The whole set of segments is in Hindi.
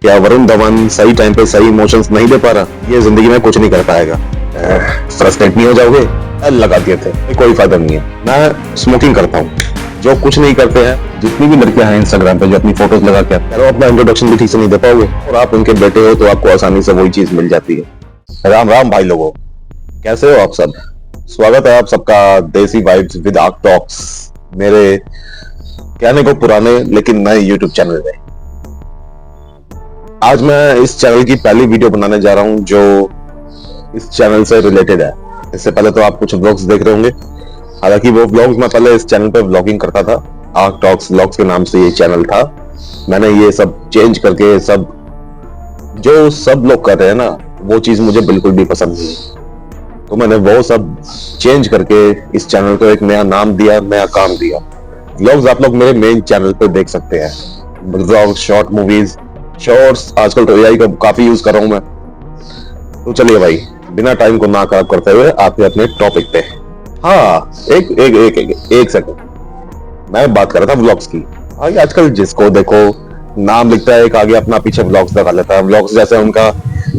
क्या वरुण धवन सही टाइम पे सही इमोशंस नहीं दे पा रहा? ये जिंदगी में कुछ नहीं कर पाएगा। फ्रस्ट्रेट नहीं हो जाओगे? लगा दिए थे, कोई फायदा नहीं है। मैं स्मोकिंग करता हूँ, जो कुछ नहीं करते हैं। जितनी भी लड़कियां हैं इंस्टाग्राम पे जो अपनी फोटोज लगा के अपना इंट्रोडक्शन भी ठीक से नहीं दे पाओगे, और आप उनके बेटे हो तो आपको आसानी से वही चीज मिल जाती है। राम राम भाई लोगों, कैसे हो आप सब? स्वागत है आप सबका देसी वाइब्स विद आर्क टॉक्स, मेरे कहने को पुराने लेकिन नए यूट्यूब चैनल में। आज मैं इस चैनल की पहली वीडियो बनाने जा रहा हूं जो इस चैनल से रिलेटेड है। इससे पहले तो आप कुछ व्लॉग्स देख रहे होंगे, हालांकि वो व्लॉग्स मैं पहले इस चैनल पे व्लॉगिंग करता था। आर्क टॉक्स व्लॉग्स के नाम से ये चैनल था। मैंने ये सब चेंज करके सब जो सब लोग कर रहे हैं ना, वो चीज मुझे बिल्कुल भी पसंद नहीं, तो मैंने वो सब चेंज करके इस चैनल को एक नया नाम दिया, नया काम दिया। व्लॉग्स आप लोग मेरे मेन चैनल पे देख सकते हैं, व्लॉग्स, शॉर्ट मूवीज, शॉर्ट्स। आजकल तो एआई का काफी यूज कर रहा हूं मैं। तो चलिए भाई, बिना टाइम को ना खराब करते हुए आते अपने टॉपिक पे। हाँ, एक सेकंड, मैं बात कर रहा था व्लॉग्स की। आगे आजकल जिसको देखो नाम लिखता है, एक आगे अपना पीछे व्लॉग्स लगा लेता है। व्लॉग्स जैसे उनका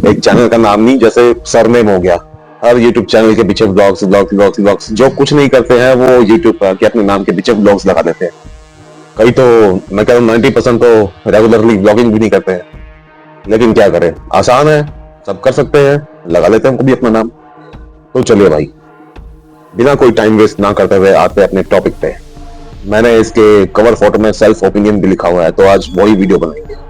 एक चैनल का नाम नहीं, जैसे सरनेम हो गया। हर यूट्यूब चैनल के पीछे व्लॉग्स व्लॉग्स व्लॉग्स व्लॉग्स, जो कुछ नहीं करते हैं वो यूट्यूब पर आके अपने नाम के पीछे व्लॉग्स लगा देते हैं। कई तो मैं कह रहा हूँ 90% तो रेगुलरली व्लॉगिंग भी नहीं करते हैं, लेकिन क्या करें, आसान है, सब कर सकते हैं, लगा लेते हैं कभी अपना नाम। तो चलिए भाई, बिना कोई टाइम वेस्ट ना करते हुए आते अपने टॉपिक पे। मैंने इसके कवर फोटो में सेल्फ ओपिनियन भी लिखा हुआ है, तो आज वही वीडियो बनाएंगे।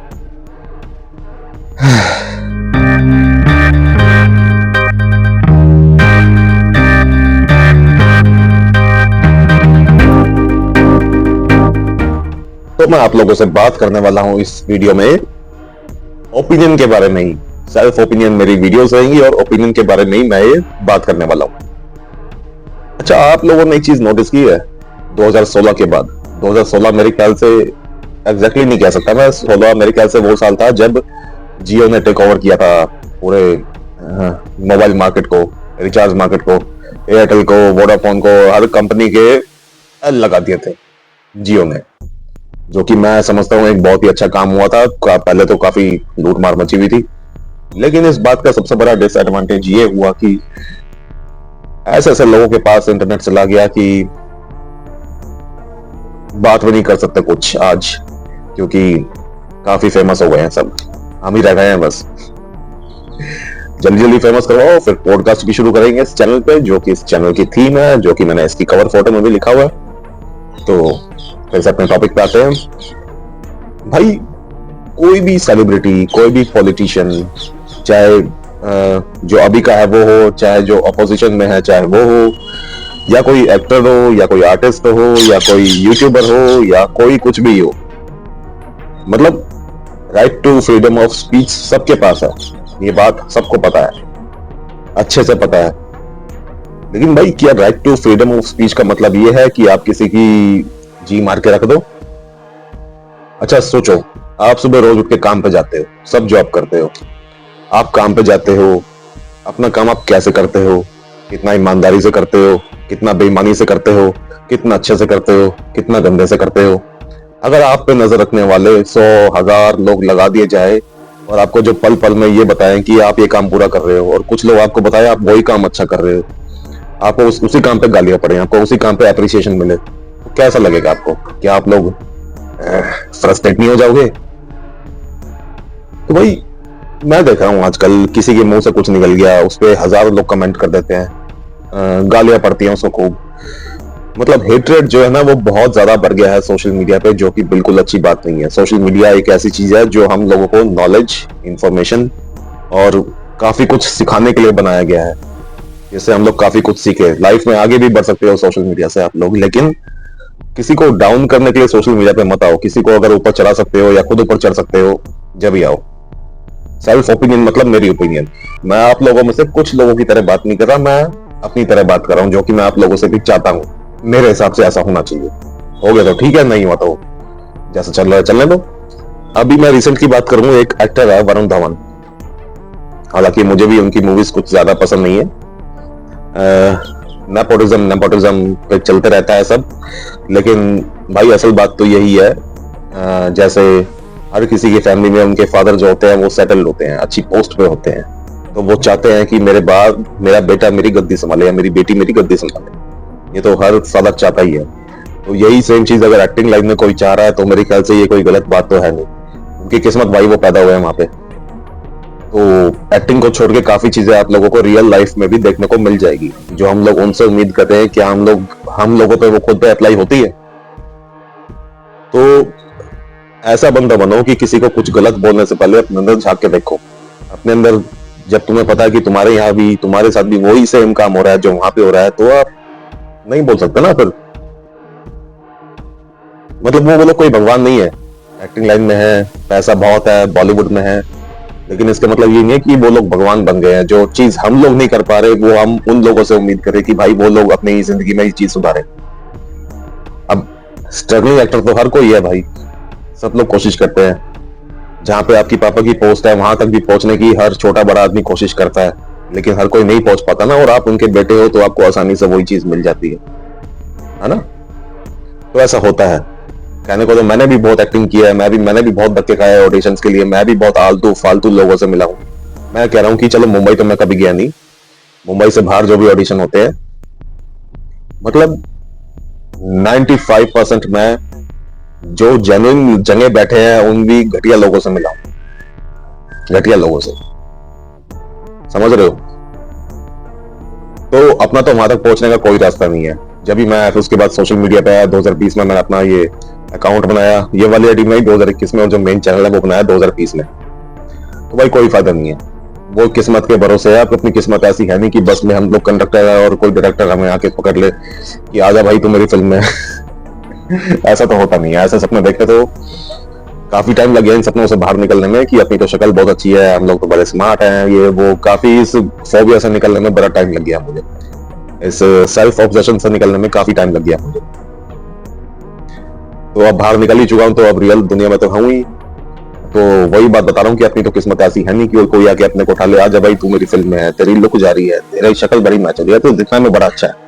तो मैं आप लोगों से बात करने वाला हूं इस वीडियो में ओपिनियन के बारे में ही। सेल्फ ओपिनियन मेरी वीडियोस रहेंगी और ओपिनियन के बारे में ही मैं ये बात करने वाला हूं। अच्छा, आप लोगों ने एक चीज नोटिस की है 2016 के बाद? 2016 मेरे ख्याल से, एग्जैक्टली नहीं कह सकता मैं, 16 मेरे ख्याल से वो साल था जब जियो ने टेक ओवर किया था पूरे मोबाइल मार्केट को, रिचार्ज मार्केट को, एयरटेल को, वोडाफोन को, हर कंपनी के लगा दिए थे जियो ने, जो कि मैं समझता हूँ एक बहुत ही अच्छा काम हुआ था। पहले तो काफी लूट मार मची हुई थी, लेकिन इस बात का सबसे बड़ा डिसएडवांटेज ये हुआ कि ऐसे ऐसे लोगों के पास इंटरनेट चला गया कि बात भी नहीं कर सकते कुछ आज, क्योंकि काफी फेमस हो गए हैं सब, हम ही रह गए हैं बस। जल्दी जल्दी फेमस करवाओ, फिर पॉडकास्ट भी शुरू करेंगे इस चैनल पे, जो कि इस चैनल की थीम है, जो कि मैंने इसकी कवर फोटो में भी लिखा हुआ है। तो फिर से अपने टॉपिक पे आते हैं भाई। कोई भी सेलिब्रिटी, कोई भी पॉलिटिशियन, चाहे जो अभी का है वो हो, चाहे जो अपोजिशन में है चाहे वो हो, या कोई एक्टर हो, या कोई आर्टिस्ट हो, या कोई यूट्यूबर हो, या कोई कुछ भी हो, मतलब right to freedom of speech सबके पास है। ये बात सबको पता है, अच्छे से पता है। लेकिन भाई, क्या right to freedom of speech का मतलब ये है कि आप किसी की जी मार के रख दो? अच्छा सोचो, आप सुबह रोज उठ के काम पे जाते हो, सब जॉब करते हो, आप काम पे जाते हो, अपना काम आप कैसे करते हो, कितना ईमानदारी से करते हो, कितना बेईमानी से करते हो, कितना अच्छे से करते हो, कितना गंदे से करते हो। अगर आप पे नजर रखने वाले 100,000 लोग लगा दिए जाए और आपको जो पल पल में ये बताएं कि आप ये काम पूरा कर रहे हो, और कुछ लोग आपको बताएं आप वही काम अच्छा कर रहे हो, आपको उसी काम पे गालियां पड़े, आपको उसी काम पे अप्रिसिएशन मिले, तो कैसा लगेगा आपको? क्या आप लोग फ्रस्ट्रेट नहीं हो जाओगे? तो भाई, मैं देख रहा हूँ आजकल किसी के मुंह से कुछ निकल गया, उस पर हजारों लोग कमेंट कर देते हैं, गालियां पड़ती हैं उसको खूब। मतलब हेट्रेड जो है ना, वो बहुत ज्यादा बढ़ गया है सोशल मीडिया पे, जो कि बिल्कुल अच्छी बात नहीं है। सोशल मीडिया एक ऐसी चीज है जो हम लोगों को नॉलेज, इंफॉर्मेशन और काफी कुछ सिखाने के लिए बनाया गया है, जिससे हम लोग काफी कुछ सीखे, लाइफ में आगे भी बढ़ सकते हो सोशल मीडिया से आप लोग। लेकिन किसी को डाउन करने के लिए सोशल मीडिया पे मत आओ। किसी को अगर ऊपर चढ़ा सकते हो या खुद ऊपर चढ़ सकते हो, जब ही आओ। सेल्फ ओपिनियन मतलब मेरी ओपिनियन। मैं आप लोगों में से कुछ लोगों की तरह बात नहीं कर रहा, मैं अपनी तरह बात कर रहा हूँ, जो कि मैं आप लोगों से भी चाहता हूँ। मेरे हिसाब से ऐसा होना चाहिए। हो गया तो ठीक है, नहीं हुआ तो जैसा चल रहा है चलने दो। अभी मैं रिसेंट की बात करूँ, एक एक्टर है वरुण धवन, हालांकि मुझे भी उनकी मूवीज कुछ ज्यादा पसंद नहीं है। नेपोटिज्म पे चलते रहता है सब, लेकिन भाई असल बात तो यही है, जैसे हर किसी की फैमिली में उनके फादर जो होते हैं वो सेटल्ड होते हैं, अच्छी पोस्ट पे होते हैं, तो वो चाहते हैं कि मेरे बाद मेरा बेटा मेरी गद्दी संभाले या मेरी बेटी मेरी गद्दी संभाले। ये तो हर फादर चाहता ही है। तो यही सेम चीज अगर एक्टिंग लाइन में कोई चाह रहा है तो मेरे ख्याल से ये कोई गलत बात तो है नहीं। उनकी किस्मत भाई वो पैदा हुए हैं वहां पे। तो एक्टिंग को छोड़ के काफी चीजें आप लोगों को रियल लाइफ में भी देखने को मिल जाएगी, जो हम लोग उनसे उम्मीद करते हैं कि हम लोगों पे वो खुद पे अप्लाई होती है। तो ऐसा बंदा बनो कि किसी को कुछ गलत बोलने से पहले अपने अंदर झांक के देखो। अपने अंदर जब तुम्हें पता है कि तुम्हारे यहाँ भी तुम्हारे साथ भी वही सेम काम हो रहा है जो वहां पे हो रहा है, तो आप नहीं बोल सकते ना फिर। मतलब वो लोग कोई भगवान नहीं है, एक्टिंग लाइन में है, पैसा बहुत है, बॉलीवुड में है, लेकिन इसका मतलब ये नहीं है कि वो लोग भगवान बन गए हैं। जो चीज हम लोग नहीं कर पा रहे वो हम उन लोगों से उम्मीद करें कि भाई वो लोग अपनी जिंदगी में ये चीज सुधारे। अब स्ट्रगलिंग एक्टर तो हर कोई है भाई, सब लोग कोशिश करते हैं। जहां पे आपकी पापा की पोस्ट है वहां तक भी पहुंचने की हर छोटा बड़ा आदमी कोशिश करता है, लेकिन हर कोई नहीं पहुंच पाता ना। और आप उनके बेटे हो तो आपको आसानी से वही चीज मिल जाती है ना। तो ऐसा होता है। कहने को तो मैंने भी बहुत एक्टिंग किया है, मैंने भी बहुत धक्के खाए ऑडिशंस के लिए, मैं भी बहुत आलतू फालतू लोगों से मिला हूं। मैं कह रहा हूं कि चलो मुंबई तो मैं कभी गया नहीं, मुंबई से बाहर जो भी ऑडिशन होते हैं, मतलब 95% मैं जो जेन्युइन जगह बैठे हैं उन भी घटिया लोगों से मिला हूं, घटिया लोगों से, समझ रहे हो। तो अपना तो वहां तक पहुंचने का कोई रास्ता नहीं है। जब भी मैं उसके बाद सोशल मीडिया पे आया 2020 में, मैंने अपना ये अकाउंट बनाया, ये वाली आईडी में 2021 में, और जो मेन चैनल है वो बनाया 2020 में। तो भाई कोई फायदा नहीं है, वो किस्मत के भरोसे है। आप अपनी किस्मत ऐसी है नहीं कि बस में हम लोग कंडक्टर है और कोई डायरेक्टर हमें आके पकड़ ले कि आजा भाई तू मेरी फिल्म में। ऐसा तो होता नहीं है। ऐसे सपने देखे तो काफी टाइम लग गया इन सपनों से बाहर निकलने में कि अपनी तो शक्ल बहुत अच्छी है, हम लोग तो बड़े स्मार्ट हैं, ये वो, काफी इस फोबिया से निकलने में बड़ा टाइम लग गया मुझे, इस सेल्फ ऑब्सेशन से निकलने में काफी टाइम लग गया मुझे। तो अब बाहर निकल ही चुका हूं, तो अब रियल दुनिया में तो हूं ही। तो वही बात बता रहा हूं कि अपनी तो किस्मत ऐसी है नहीं कि कोई आके अपने को उठा ले, आजा भाई तू मेरी फिल्म में है, तेरी लुक जा रही है, तेरी शक्ल बड़ी मैच हो रही है, तो दिखने में बड़ा अच्छा है।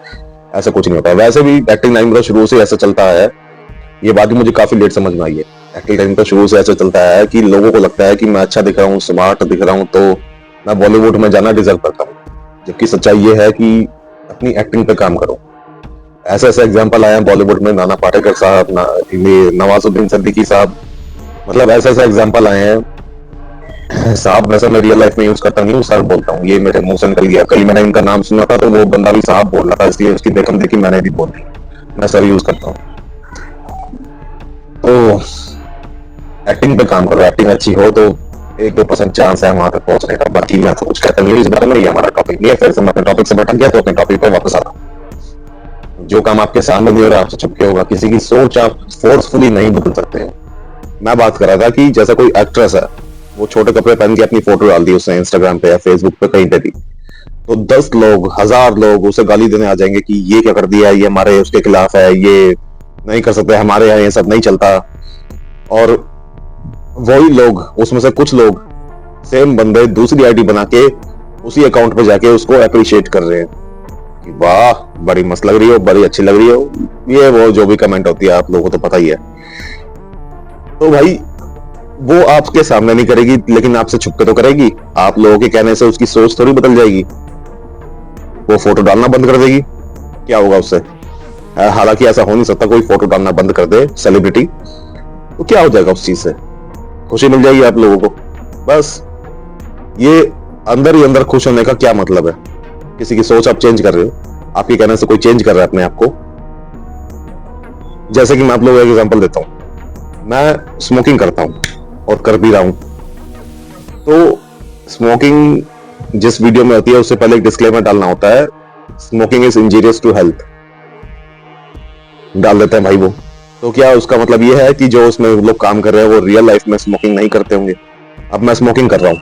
ऐसा कुछ नहीं होता। वैसे भी एक्टिंग लाइन में शुरू से ऐसा चलता है, ये बात भी मुझे काफी लेट समझ में आई है। एक्टिंग लाइन तो शुरू से ऐसा चलता है कि लोगों को लगता है कि मैं अच्छा दिख रहा हूँ, स्मार्ट दिख रहा हूँ, तो मैं बॉलीवुड में जाना डिजर्व करता हूँ। जबकि सच्चाई ये है कि अपनी एक्टिंग पे काम करो। ऐसे ऐसे एग्जाम्पल आए हैं बॉलीवुड में, नाना पाटेकर साहब, नवाजुद्दीन सिद्दीकी साहब, मतलब ऐसे ऐसे एग्जाम्पल आए हैं। साहब वैसे मैं रियल लाइफ में यूज करता नहीं हूँ, सर बोलता हूँ, ये मेरे मुंह से निकल गया। कल मैंने इनका नाम सुना था तो वो बंदा भी साहब बोल रहा था, इसलिए उसकी देखम देखी मैंने भी बोल दी, मैं सर यूज करता हूँ। तो एक्टिंग पे काम करो, एक्टिंग अच्छी हो तो 1-2% चांस है वहां तक पहुंचने का। बाकी मैं तो कुछ कहता नहीं, इस बारे में ये हमारा टॉपिक नहीं है। फिर से मैं अपने टॉपिक से भटक गया, तो अपने टॉपिक पे वापस आता हूं। जो काम आपके सामने नहीं हो रहा आपसे छुपके होगा, किसी की सोच आप फोर्सफुली नहीं बदल सकते हो। मैं बात कर रहा था कि जैसा कोई एक्ट्रेस है, वो छोटे कपड़े पहन के अपनी फोटो डाल दी उसने इंस्टाग्राम पे या फेसबुक पे कहीं पे भी, तो 10 लोग 1000 लोग उसे गाली देने आ जाएंगे कि ये क्या कर दिया, ये हमारे उसके खिलाफ है, ये नहीं कर सकते, हमारे यहाँ ये सब नहीं चलता। और वही लोग, उसमें से कुछ लोग, सेम बंदे दूसरी आईडी बना के उसी अकाउंट पे जाके उसको अप्रिशिएट कर रहे हैं कि वाह बड़ी मस्त लग रही हो, बड़ी अच्छी लग रही हो, ये वो जो भी कमेंट होती है आप लोगों को तो पता ही है। तो भाई वो आपके सामने नहीं करेगी, लेकिन आपसे छुपके तो करेगी। आप लोगों के कहने से उसकी सोच थोड़ी बदल जाएगी, वो फोटो डालना बंद कर देगी। क्या होगा उससे? हालांकि ऐसा हो नहीं सकता, कोई फोटो डालना बंद कर दे सेलिब्रिटी, तो क्या हो जाएगा उस चीज से? खुशी मिल जाएगी आप लोगों को। बस ये अंदर ही अंदर खुश होने का क्या मतलब है? किसी की सोच आप चेंज कर रहे हो, आपके कहने से कोई चेंज कर रहा है अपने आप को। जैसे कि मैं आप लोगों को एग्जांपल देता हूं, मैं स्मोकिंग करता हूं और कर भी रहा हूं। तो स्मोकिंग जिस वीडियो में होती है उससे पहले एक डिस्क्लेमर डालना होता है, smoking is injurious to health, डाल देते हैं भाई वो। तो क्या उसका मतलब ये है कि जो उसमें लोग काम कर रहे हैं वो रियल लाइफ में स्मोकिंग नहीं करते होंगे? अब मैं स्मोकिंग कर रहा हूं,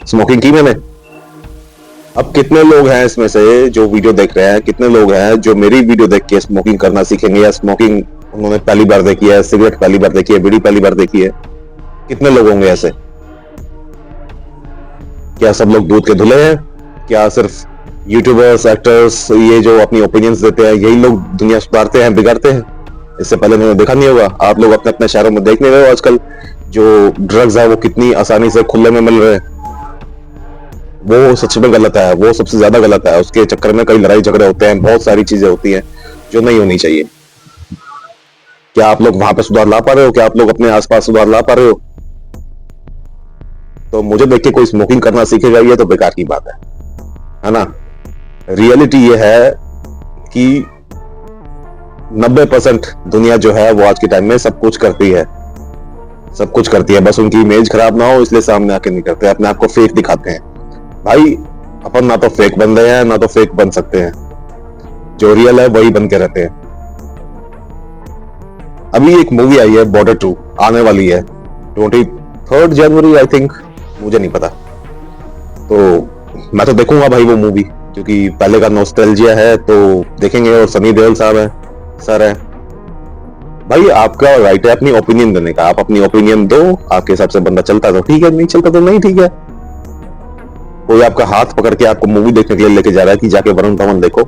स्मोकिंग की मैंने। अब कितने लोग हैं इसमें से जो वीडियो देख रहे हैं, कितने लोग हैं जो मेरी वीडियो देख के स्मोकिंग करना सीखेंगे, या स्मोकिंग उन्होंने पहली बार देखी है, सिगरेट पहली बार देखी है, बीड़ी पहली बार देखी है? कितने लोग होंगे ऐसे? क्या सब लोग दूध के धुले हैं? क्या सिर्फ यूट्यूबर्स, एक्टर्स, ये जो अपनी ओपिनियंस देते हैं, यही लोग दुनिया सुधारते हैं, बिगाड़ते हैं? इससे पहले मैंने देखा नहीं होगा। आप लोग अपने अपने शहरों में देख नहीं रहे हो आजकल जो ड्रग्स है वो कितनी आसानी से खुले में मिल रहे हैं। वो सच में गलत है, वो सबसे ज्यादा गलत है। उसके चक्कर में कई लड़ाई झगड़े होते हैं, बहुत सारी चीजें होती हैं जो नहीं होनी चाहिए। क्या आप लोग वहां पे सुधार ला पा रहे हो? क्या आप लोग अपने आसपास सुधार ला पा रहे हो? तो मुझे देख के कोई स्मोकिंग करना सीखेगा, ये तो बेकार की बात है ना? रियलिटी ये है कि 90% दुनिया जो है वो आज के टाइम में सब कुछ करती है, सब कुछ करती है, बस उनकी इमेज खराब ना हो इसलिए सामने आके नहीं करते, अपने आप को फेक दिखाते हैं। भाई अपन ना तो फेक बन रहे हैं ना तो फेक बन सकते हैं, जो रियल है वही बन के रहते हैं। अभी एक मूवी आई है बॉर्डर 2, आने वाली है 23 जनवरी आई थिंक, मुझे नहीं पता। तो मैं तो देखूंगा भाई वो मूवी, क्योंकि पहले का नॉस्टैल्जिया है तो देखेंगे। और सनी देओल साहब है, सर है। भाई आपका राइट है अपनी ओपिनियन देने का, आप अपनी ओपिनियन दो। आपके हिसाब से बंदा चलता तो ठीक है, नहीं चलता तो नहीं ठीक है। कोई आपका हाथ पकड़ के आपको मूवी देखने के लिए लेके जा रहा है कि जाके वरुण धवन देखो,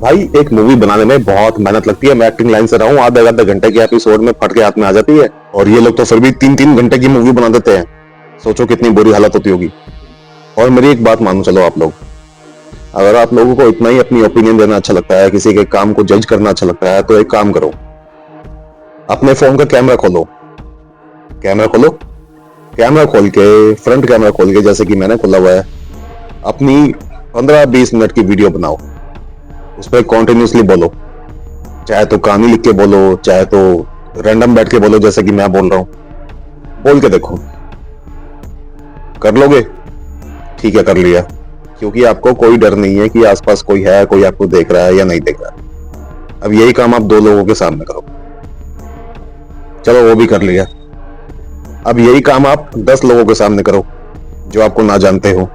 भाई एक मूवी बनाने में बहुत मेहनत लगती है। मैं एक्टिंग लाइन से रहा हूँ, आधे आधे घंटे के एपिसोड में फट के हाथ में आ जाती है, और ये लोग तो फिर भी 3-3 घंटे की मूवी बना देते हैं। सोचो कितनी बुरी हालत होती होगी। और मेरी एक बात मानो, चलो आप लोग, अगर आप लोगों को इतना ही अपनी ओपिनियन देना अच्छा लगता है, किसी के काम को जज करना अच्छा लगता है, तो एक काम करो, अपने फोन का कैमरा खोलो, कैमरा खोलो, कैमरा खोल के, फ्रंट कैमरा खोल के, जैसे कि मैंने खोला हुआ है, अपनी 15-20 मिनट की वीडियो बनाओ, उस पर कॉन्टिन्यूसली बोलो। चाहे तो कहानी लिख के बोलो, चाहे तो रैंडम बैठ के बोलो जैसे कि मैं बोल रहा हूं, बोल के देखो। कर लोगे? ठीक है, कर लिया। क्योंकि आपको कोई डर नहीं है कि आसपास कोई है, कोई आपको देख रहा है या नहीं देख रहा है। अब यही काम आप 2 लोगों के सामने करो, चलो वो भी कर लिया। अब यही काम आप 10 लोगों के सामने करो जो आपको ना जानते हो।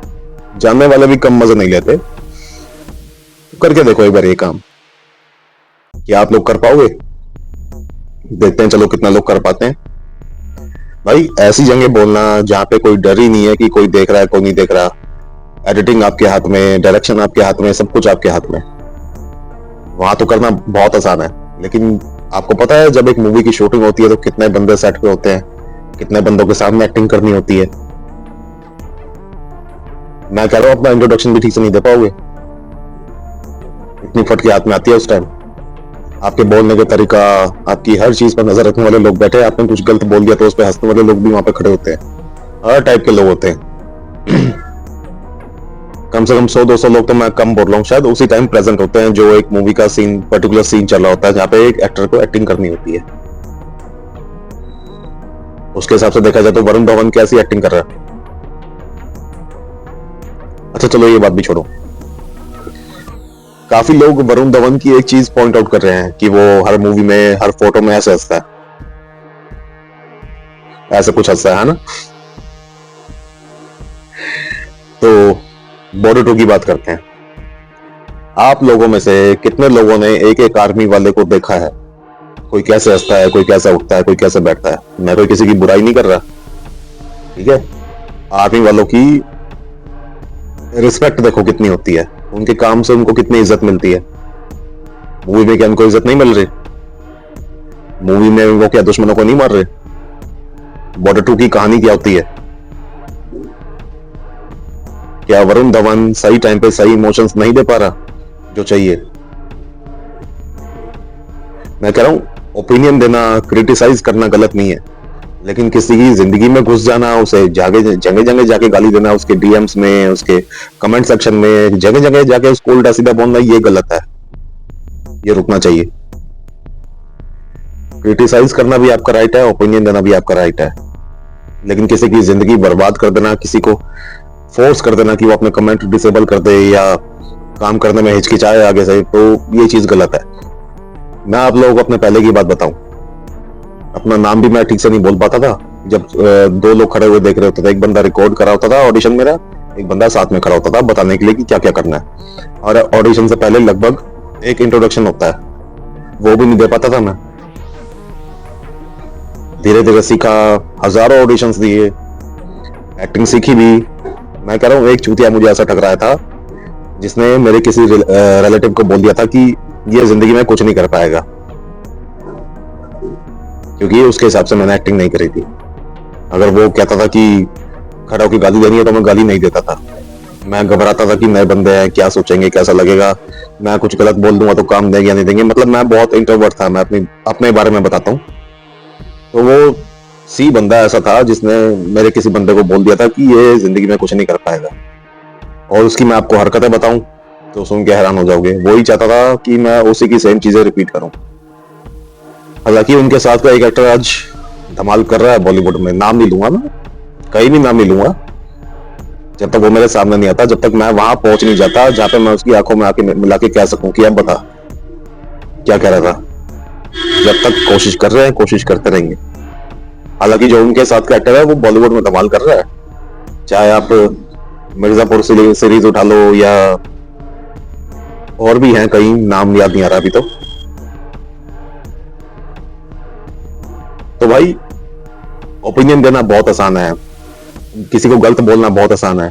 जानने वाले भी कम मजे नहीं लेते। तो करके देखो एक बार ये काम, क्या आप लोग कर पाओगे? देखते हैं चलो कितना लोग कर पाते हैं। भाई ऐसी जगह बोलना जहां पे कोई डर ही नहीं है कि कोई देख रहा है कोई नहीं देख रहा। एडिटिंग आपके हाथ में, डायरेक्शन आपके हाथ में, सब कुछ आपके हाथ में। वहां तो करना बहुत आसान है, लेकिन आपको पता है जब एक मूवी की शूटिंग होती है तो कितने बंदे सेट पे होते हैं, कितने बंदों के सामने एक्टिंग करनी होती है। मैं कह रहा हूं अपना इंट्रोडक्शन भी ठीक से नहीं दे पाओगे, इतनी फटके हाथ में आती है उस टाइम। आपके बोलने का तरीका, आपकी हर चीज पर नजर रखने वाले लोग बैठे हैं। आपने कुछ गलत बोल दिया तो उस पर हंसने वाले लोग भी वहां पे खड़े होते हैं। हर टाइप के लोग होते हैं। कम से कम 100-200 लोग तो मैं कम बोल रहा हूँ, शायद उसी टाइम प्रेजेंट होते हैं जो एक मूवी का सीन, पर्टिकुलर सीन चल रहा होता है जहाँ पे एक एक्टर को एक्टिंग करनी होती है। उसके हिसाब से देखा जाए तो वरुण धवन कैसी एक्टिंग कर रहा है। अच्छा चलो ये बात भी छोड़ो, काफी लोग वरुण धवन की एक चीज पॉइंट आउट कर रहे हैं कि वो हर मूवी में, हर फोटो में ऐसे हंसता है, ऐसे कुछ हंसता है ना। तो बॉर्डर 2 की बात करते हैं। आप लोगों में से कितने लोगों ने एक एक आर्मी वाले को देखा है? कोई कैसे हंसता है, कोई कैसे उठता है, कोई कैसे बैठता है। मैं कोई किसी की बुराई नहीं कर रहा, ठीक है। आर्मी वालों की रिस्पेक्ट देखो कितनी होती है, उनके काम से उनको कितनी इज्जत मिलती है। मूवी में क्या उनको इज्जत नहीं मिल रही? मूवी में वो क्या दुश्मनों को नहीं मार रहे? बॉर्डर 2 की कहानी क्या होती है? क्या वरुण धवन सही टाइम पे सही इमोशंस नहीं दे पा रहा जो चाहिए? मैं कह रहा हूं ओपिनियन देना, क्रिटिसाइज करना गलत नहीं है, लेकिन किसी की जिंदगी में घुस जाना, उसे जगह जगह जाके गाली देना, उसके डीएम्स में, उसके कमेंट सेक्शन में, जगह जगह जाके उसको उल्टा सीधा बोलना, ये गलत है, ये रुकना चाहिए। क्रिटिसाइज करना भी आपका राइट है, ओपिनियन देना भी आपका राइट है, लेकिन किसी की जिंदगी बर्बाद कर देना, किसी को फोर्स कर देना कि वो अपने कमेंट डिसेबल कर दे या काम करने में हिचकिचाए आगे से, तो ये चीज गलत है। मैं आप लोगों को अपने पहले की बात बताऊं, अपना नाम भी मैं ठीक से नहीं बोल पाता था जब 2 लोग खड़े हुए देख रहे होते थे। एक बंदा रिकॉर्ड करा होता था ऑडिशन मेरा, एक बंदा साथ में खड़ा होता था बताने के लिए कि क्या क्या करना है। और ऑडिशन से पहले लगभग एक इंट्रोडक्शन होता है, वो भी नहीं दे पाता था मैं। धीरे धीरे सीखा, हजारों ऑडिशंस दिए, एक्टिंग सीखी भी। मैं कह रहा हूँ एक चूतिया मुझे ऐसा टकराया था जिसने मेरे किसी रिलेटिव को बोल दिया था कि ये जिंदगी में कुछ नहीं कर पाएगा, क्योंकि उसके हिसाब से मैंने एक्टिंग नहीं करी थी। अगर वो कहता था कि खड़ा होकर गाली देनी है तो मैं गाली नहीं देता था। मैं घबराता था कि नए बंदे हैं, क्या सोचेंगे, कैसा लगेगा, मैं कुछ गलत बोल दूंगा तो काम देंगे या नहीं देंगे। मतलब मैं बहुत इंट्रोवर्ट था। मैं अपने बारे में बताता हूँ तो वो सी बंदा ऐसा था जिसने मेरे किसी बंदे को बोल दिया था कि ये जिंदगी में कुछ नहीं कर पाएगा। और उसकी मैं आपको हरकतें बताऊं तो सुन के हैरान हो जाओगे। वो ही चाहता था कि मैं उसी की सेम चीजें रिपीट करूं। हालांकि उनके साथ का एक एक्टर आज धमाल कर रहा है बॉलीवुड में। नाम नहीं लूंगा, मैं कहीं भी नाम नहीं लूंगा जब तक वो मेरे सामने नहीं आता, जब तक मैं वहां पहुंच नहीं जाता जहां पे मैं उसकी आंखों में आके मिला के कह सकूं कि अब बता क्या कह रहा था। जब तक कोशिश कर रहे हैं, कोशिश करते रहेंगे। हालांकि जो उनके साथ का एक्टर है वो बॉलीवुड में धमाल कर रहा है। चाहे आप मिर्जापुर सीरीज उठा लो या और भी हैं कई, नाम याद नहीं आ रहा अभी। तो भाई ओपिनियन देना बहुत आसान है, किसी को गलत बोलना बहुत आसान है,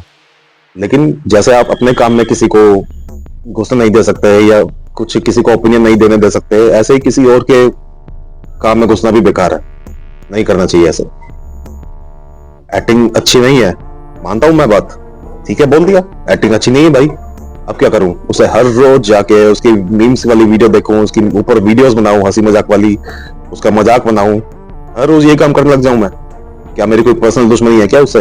लेकिन जैसे आप अपने काम में किसी को घुसने नहीं दे सकते या कुछ किसी को ओपिनियन नहीं देने दे सकते, ऐसे ही किसी और के काम में घुसना भी बेकार है। नहीं करना चाहिए ऐसे। एक्टिंग अच्छी नहीं है, मानता हूं मैं बात, ठीक है, बोल दिया एक्टिंग अच्छी नहीं है भाई। अब क्या करूं? उसे हर रोज जाके उसकी मीम्स वाली वीडियो देखूं, उसकी ऊपर वीडियोस बनाऊं हंसी मजाक वाली, उसका मजाक बनाऊं, हर रोज यही काम करने लग जाऊं मैं? क्या मेरी कोई पर्सनल दुश्मनी है क्या उससे?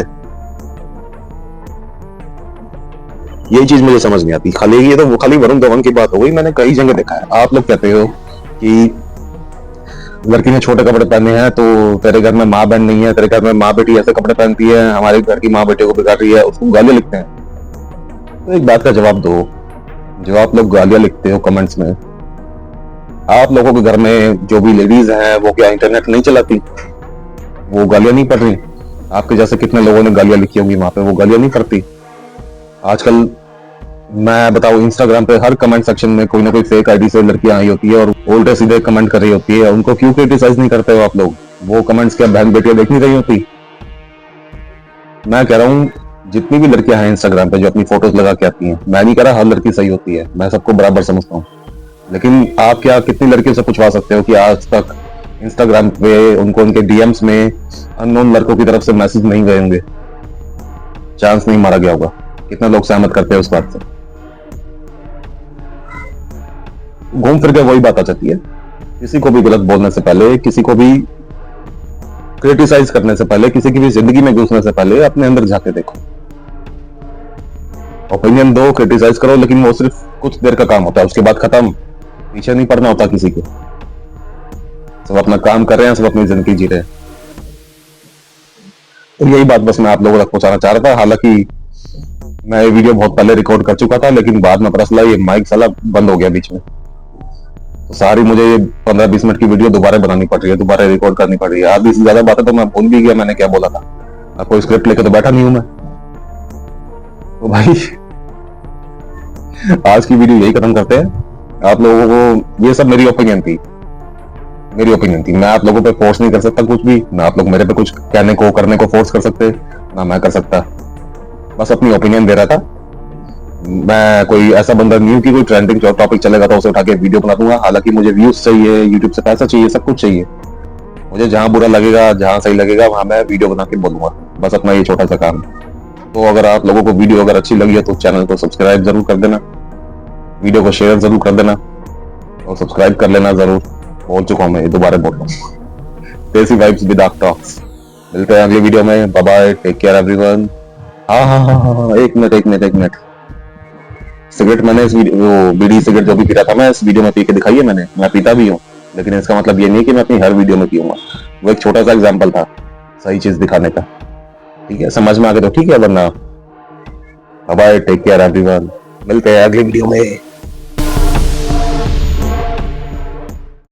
यही चीज मुझे समझ नहीं आती। खाली ये तो खाली वरुण धवन की बात हो गई, मैंने कई जगह देखा है। आप लोग कहते हो कि लड़की ने छोटे कपड़े पहने हैं तो तेरे घर में माँ बहन नहीं है, तेरे घर में माँ बेटी ऐसे कपड़े पहनती है, हमारे घर की माँ बेटे को बिगाड़ रही है, उसको गालियां लिखते हैं। तो एक बात का जवाब दो, जो आप लोग गालियां लिखते हो कमेंट्स में, आप लोगों के घर में जो भी लेडीज हैं वो क्या इंटरनेट नहीं चलाती? वो गालियां नहीं पढ़ रही? आपके जैसे कितने लोगों ने गालियां लिखी होंगी वहां पे, वो गालियां नहीं पढ़ती? आजकल मैं बताऊं इंस्टाग्राम पे हर कमेंट सेक्शन में कोई ना कोई फेक आईडी से लड़कियां आई होती है और उल्टे सीधे कमेंट कर रही होती है। उनको क्यों क्रिटिसाइज नहीं करते हो आप लोग? वो कमेंट्स क्या बहन बेटियां देख नहीं रही होती? मैं कह रहा हूँ जितनी भी लड़कियां हैं इंस्टाग्राम पे जो अपनी फोटोज लगा के आती हैं, मैं नहीं कह रहा हर लड़की सही होती है, मैं सबको बराबर समझता हूँ, लेकिन आप क्या कितनी लड़कियों से पूछवा सकते हो कि आज तक इंस्टाग्राम पे उनको उनके डीएम्स में अननोन लड़कों की तरफ से मैसेज नहीं गए होंगे, चांस नहीं मारा गया होगा? कितने लोग सहमत करते हैं उस बात से? घूम फिर के वही बात आ जाती है, किसी को भी गलत बोलने से पहले, किसी को भी क्रिटिसाइज करने से पहले, किसी की भी जिंदगी में घुसने से पहले अपने अंदर जाके देखो। ओपिनियन दो, क्रिटिसाइज करो, लेकिन वो सिर्फ कुछ देर का काम होता है, उसके बाद खत्म। पीछे नहीं पड़ना होता किसी के। सब अपना काम कर रहे हैं, सब अपनी जिंदगी जी रहे हैं। तो यही बात बस मैं आप लोगों तक पहुंचाना चाह रहा था। हालांकि मैं ये वीडियो बहुत पहले रिकॉर्ड कर चुका था, लेकिन बाद में पता चला ये माइक साला बंद हो गया बीच में, तो सारी मुझे ये 15-20 मिनट की वीडियो दोबारा बनानी पड़ रही है, दोबारा रिकॉर्ड करनी पड़ रही है। आधी से ज्यादा बातें तो मैं भूल भी गया मैंने क्या बोला था। अब कोई स्क्रिप्ट लेकर तो बैठा नहीं हूं मैं। तो भाई आज की वीडियो यही खत्म करते हैं। आप लोगों को ये सब मेरी ओपिनियन थी, मैं आप लोगों पे फोर्स नहीं कर सकता कुछ भी, ना आप लोग मेरे पे कुछ कहने को करने को फोर्स कर सकते, ना मैं कर सकता। बस अपनी ओपिनियन दे रहा था। मैं कोई ऐसा बंदा नहीं हूं कि कोई ट्रेंडिंग जो टॉपिक चलेगा तो उसे उठा के वीडियो बना दूंगा। हालांकि मुझे व्यूज चाहिए, यूट्यूब से पैसा चाहिए, सब कुछ चाहिए। मुझे जहां बुरा लगेगा, जहां सही लगेगा वहां मैं वीडियो बना के बोलूंगा। बस अपना ये छोटा सा काम है। तो अगर आप लोगों को वीडियो अगर अच्छी लगी है तो चैनल को सब्सक्राइब जरूर कर देना, वीडियो को शेयर जरूर कर देना और सब्सक्राइब कर लेना जरूर। बोल चुका हूं मैं, दोबारा बोल रहा हूँ। देसी वाइब्स विद टॉक्स। मिलते हैं अगली वीडियो में। Bye bye, take care everyone. हाँ, एक मिनट। सिगरेट मैंने इस वीडियो बीड़ी सिगरेट जो भी पीता था मैं इस वीडियो में पी के दिखाई है मैंने। मैं पीता भी हूँ, लेकिन इसका मतलब ये नहीं कि मैं अपनी हर वीडियो में पीऊंगा। वो एक छोटा सा एग्जांपल था सही चीज दिखाने का। ठीक है, समझ में आ गया तो ठीक है, वरना bye bye, take care everyone. मिलते हैं अगली वीडियो में।